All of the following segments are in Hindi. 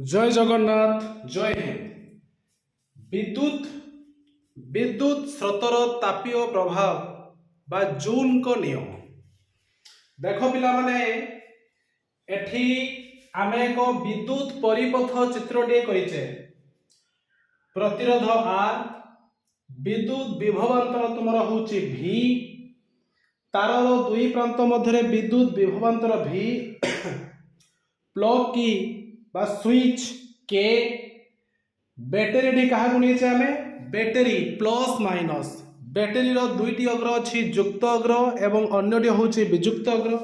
जय जगन्नाथ जय हिंद। विद्युत विद्युत स्रोतर तापीय प्रभाव बा जून को नियम देख पिला माने एठी आमे एक विद्युत परिपथ चित्रटे करिचे। प्रतिरोध आर, विद्युत विभवांतर तुमर होची भी, तारर दुई प्रांत मध्य विद्युत विभवांतर भी, प्लग की बा स्विच के, बैटेरी क्या आमे बैटेरी प्लस माइनस, बैटेरी दुईटी अग्र अच्छी युक्त अग्र एवं अन्यटी हूँ विजुक्त अग्र।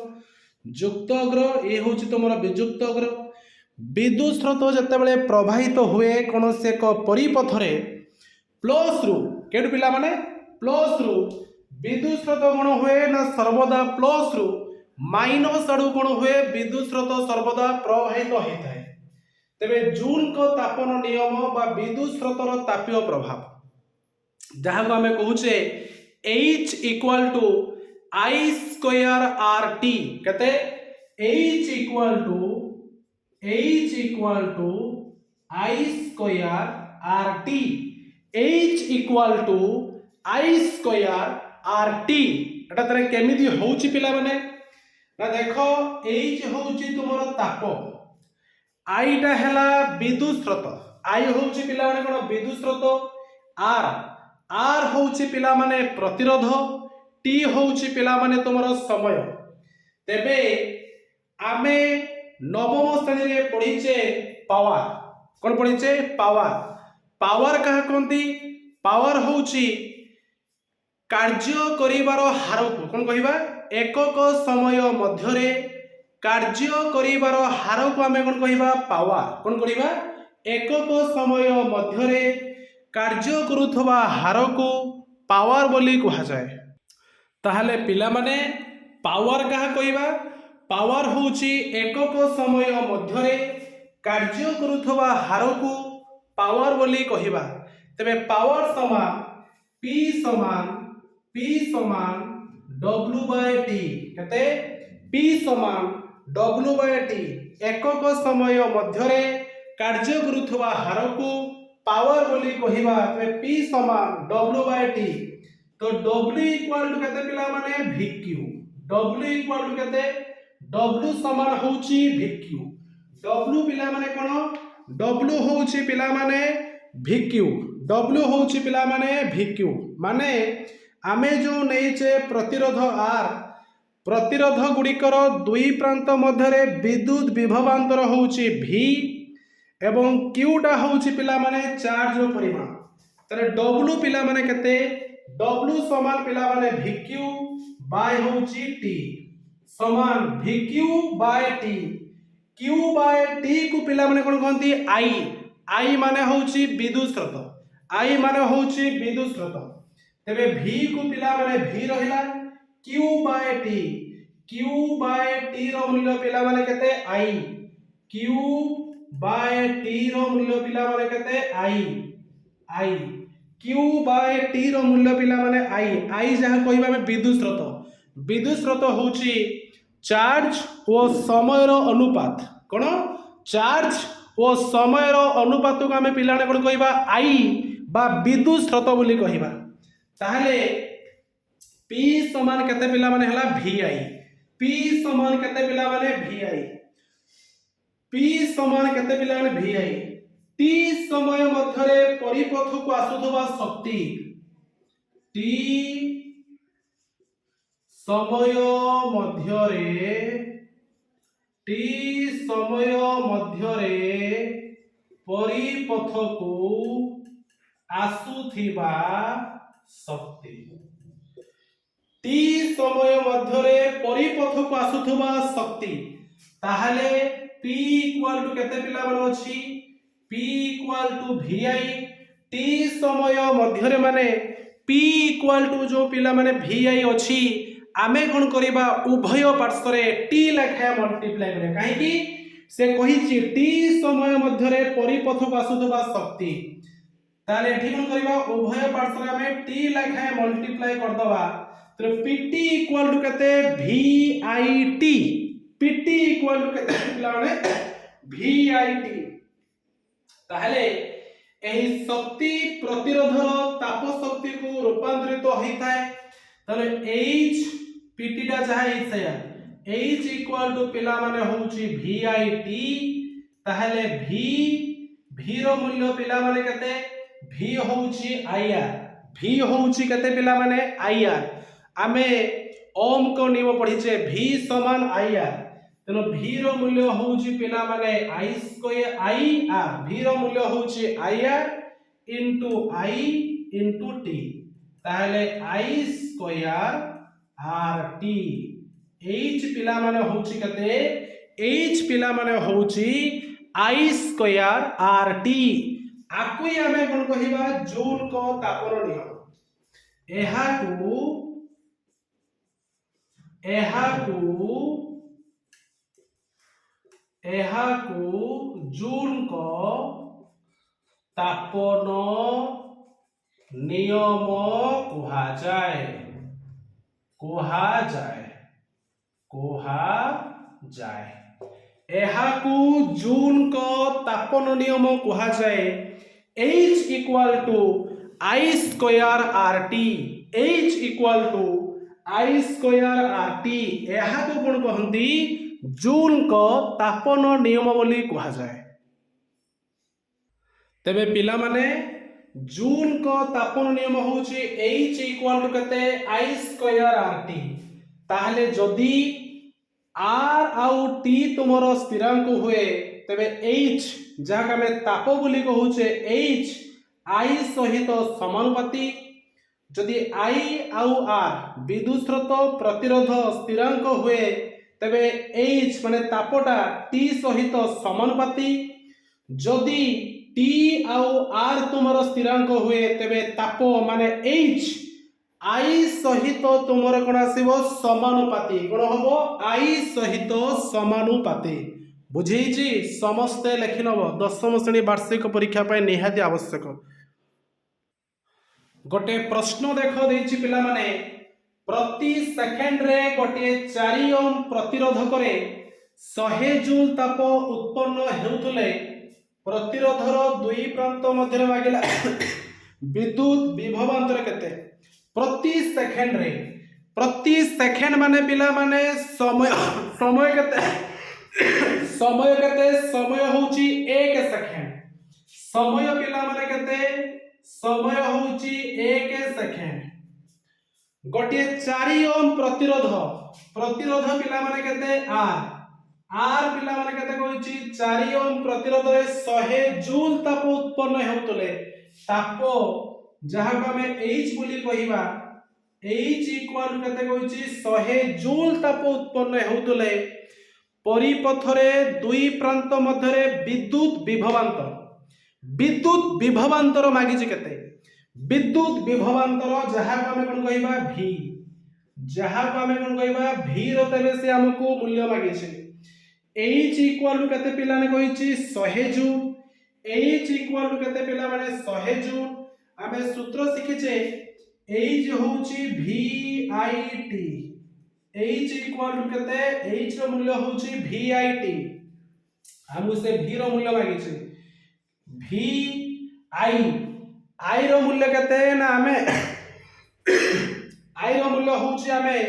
युक्त अग्र ये हूँ तुम विजुक्त अग्र। विद्युत स्रोत जितेबाला प्रवाहित हुए कौन से एक परिपथरे प्लस रु के पिला माने प्लस रु विद्युत स्रोत कौन हुए ना सर्वदा प्लस रु माइनस आड़ू कौन हुए विद्युत स्रोत सर्वदा प्रवाहित होता है। तेरे जून को तापन नियम बा विद्युत स्रोतर तापीय प्रभाव जहाँ को आम कहूचे H equal to I square R T कहते H equal to I square R T, H equal to I square R T. एटा तरे केमिति होउची पिला माने ना देखो H होउची तुमरो ताप, आईटा हैला विद्युत स्रोत, आई होउची पिला माने कोन विद्युत स्रोत, आर आर होउची पिला माने प्रतिरोध, टी होउची पिला माने तुमरो समय। तेबे आमे नवम श्रेणी रे पढिचे पावर, कोन पढिचे पावर। पावर कहा कहंती, पावर होउची कार्य करिवार हार को कोन कहिबा एकक समय मध्यरे कार्य करिवार हार को आमे कोन कहिबा पावर। कोन करिबा एकक समय मध्यरे कार्य करुथबा हार को पावर बोली कहा जाए। ताहले पिला माने पावर कहा कहिबा, पावर होउची एकक समय मध्यरे कार्य करुथबा हार को पावर बोली कहिबा। तबे पावर समान P समान W बाय T कहते P समान W बाय T एकक समय मध्यरे कार्य करुथबा हार को पावर बोली कहिबा। तबे P समान W बाय T तो W इक्वल टू कहते पिला माने VQ, W इक्वल टू कहते W समान होउची VQ, W पिला माने कोन W होउची पिला माने VQ, W होउची पिला माने VQ माने आमे जो नहींचे प्रतिरोध आर, प्रतिरोध गुड़िकर दुई प्रांत मध्य विद्युत विभवांतर होउची V एवं Qटा होउची पिला माने चार्ज परिमाण। तरे W पिला माने केते W समान पिला माने VQ बाय होउची T समान VQ by T, Q by T को पिला माने कोन कहंती I माने होउची विद्युत स्रोत, I माने होउची विद्युत स्रोत। तेबे V को पिला माने V रहिला Q by T, Q by T रो मूल्य पिला माने केते I, Q बाय T रो मूल्य पिला माने केते I, Q बाय T रो मूल्य पिला माने I जहाँ कहिबा में विद्युत स्रोत, विद्युत स्रोत होउची चार्ज और समय रो अनुपात। कोन चार्ज और समय रो अनुपात को आमे पिलाने कोन कहिबा I बा विद्युत स्रोत बोली कहिबा। ताहले P समान केते पिला माने हला VI, P समान केते पिला माने VI, P समान केते पिला माने VI। T समय मध्यरे परिपथ को आसुथबा शक्ति, T समय मध्यरे, T समय मध्यरे परिपथ को आसुथिबा शक्ति, T समय मध्यरे परिपथ को आसुथबा शक्ति। ताहले P इक्वल टू केते पिला माने अछि P equal to VI, T समय मध्यरे माने P इक्वल टू जो पिला माने VI अछि आमे कोन करिबा उभय पार्श्व रे T लेखा मल्टीप्लाई करे काहे कि से कहिछि T समय मध्यरे परिपथ को आसुथबा शक्ति। ताले एठी कोन करिबा उभय पार्श्व रे आमे T लेखा मल्टीप्लाई कर दबा तो PT इक्वल टू कहते VIT, PT इक्वल टू कहते पिला माने VIT ताहले एही शक्ति प्रतिरोधर ताप शक्ति को रूपांतरित होता है। ताहले H PT टा जहा इसेया H इक्वल टू पिला माने होउची VIT। ताहले V रो मूल्य पिला माने कते V होउची IR। V होउची कते पिला माने IR। आमे ओम को नियम पढिचे V समान IR। तेनो V रो मूल्य होउची पिला माने I स्क्वायर IR। V रो मूल्य होउची IR into I into T। ताहले I स्क्वायर RT। H पिला माने होउची कते H पिला माने होउची I स्क्वायर RT। आकुई हमें कोन कहिबा जूल को तापर नियम। एहाकू जूल को तापन नियम कुहाजाए। एहाकू जूल को तापन नियम कुहाजाए। H equal to I square RT। H equal to I square RT एहाकू कोन कहंती जूल को तापन नियम बोली कुहाजाए। तेबे पिला माने जूल को तापन नियम होउची H इक्वल टू कते I स्क्वायर RT। ताहले जदी R आउ T तुमरो स्थिरांक हुए तेबे H जहा में ताप बोली कहूचे H I सहित समानुपाती। जदि I आउ R विद्युत स्रोत प्रतिरोध स्थिरांक हुए तेबे H माने तापटा T सहित समानुपाती। जदि T आउ R तुमरो स्थिरांक हुए तेबे ताप माने H I सहित तुमरो कोन आसीबो समानुपाती। कोन हबो I सहित समानुपाती। बुझीची समस्ते लेखिनब दशम श्रेणी वार्षिक परीक्षा पाए निहाती आवश्यक। गोटे प्रश्न देख देछि पिला माने प्रति सेकेंड रे गोटे 4 ओम प्रतिरोधक रे 100 जूल ताप उत्पन्न हेउतले प्रतिरोधर दुई प्रांत मध्य मागिला विद्युत विभवांतर केते प्रति सेकेंड माने पिला माने समय होउची 1 सेकेंड। समय पिला माने केते समय होउची 1 सेकेंड। गोटे 4 ओम प्रतिरोध पिला माने केते R पिला माने केते कहूची 4 ओम प्रतिरोध रे 100 जूल ताप उत्पन्न हेउतले ताप जहा को हमें H बोली कहिबा H इक्वल केते कहूची 100 जूल ताप उत्पन्न हेउतले परिपथरे दुई प्रांत मध्यरे विद्युत विभवांतर मागिची केते विद्युत विभवांतर जहा को हमें कोन कहिबा V। जहा को हमें कोन कहिबा V रो तेबे से हमको मूल्य मागिची H इक्वल केते पिला ने कहिची 100 जूल। H इक्वल केते पिला माने 100 जूल। आमे सूत्र शिखिचे H होउची VIT। H इक्वल केते H रो मूल्य होउची VIT। हम उसे V रो मूल्य मागिचे I रो मूल्य केते ना हमें I रो मूल्य होउची हमें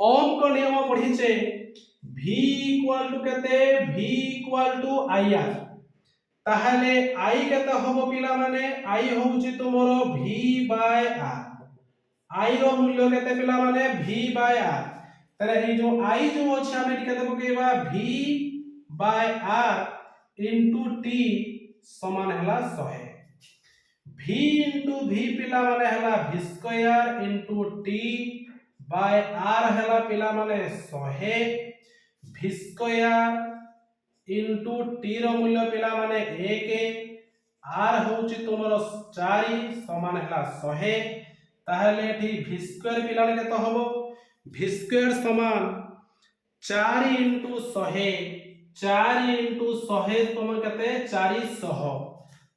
ओम को नियम पढिचे V इक्वल टू केते V इक्वल टू IR। ताहले I केते होबो पिला माने I होउची तुमरो V बाय R। I रो मूल्य केते पिला माने V बाय R। ताले ए जो I जो अछि हमें केते पकेबा V by R into T समान हला 100। V इनटू V पिला माने हला V square into T by R हला पिला माने 100। V स्क्वायर इनटू T रो मूल्य पिला माने 1 R होउची तुमरो 4 समान हला 100। ताहले एठी V स्क्वायर पिला ने केते होबो V स्क्वायर समान 4 इनटू 100 4 इनटू 100 समान केते 400।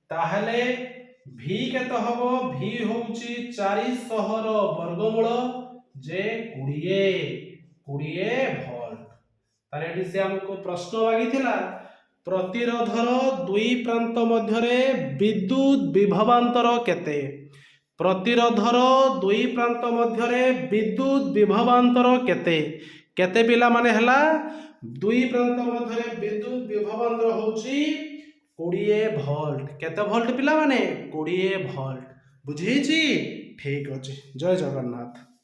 ताहले V केते होबो V होउची 400 रो वर्गमूल जे 20 वोल्ट। तारे एठी से हमको प्रश्न मागिथिला ପ୍ରତିରୋଧର ଦୁଇ ପ୍ରାନ୍ତ ମଧ୍ୟରେ ବିଦ୍ୟୁତ ବିଭବାନ୍ତର କେତେ? ପ୍ରତିରୋଧର ଦୁଇ ପ୍ରାନ୍ତ ମଧ୍ୟରେ ବିଦ୍ୟୁତ ବିଭବାନ୍ତର କେତେ? କେତେ ପିଲାମାନେ ହେଲା? ଦୁଇ ପ୍ରାନ୍ତ ମଧ୍ୟରେ ବିଦ୍ୟୁତ ବିଭବାନ୍ତର ହେଉଛି 20 ଭୋଲ୍ଟ। କେତେ ଭୋଲ୍ଟ ପିଲାମାନେ? 20 ଭୋଲ୍ଟ। ବୁଝିଛି? ଠିକ ଅଛି। ଜୟ ଜଗନ୍ନାଥ।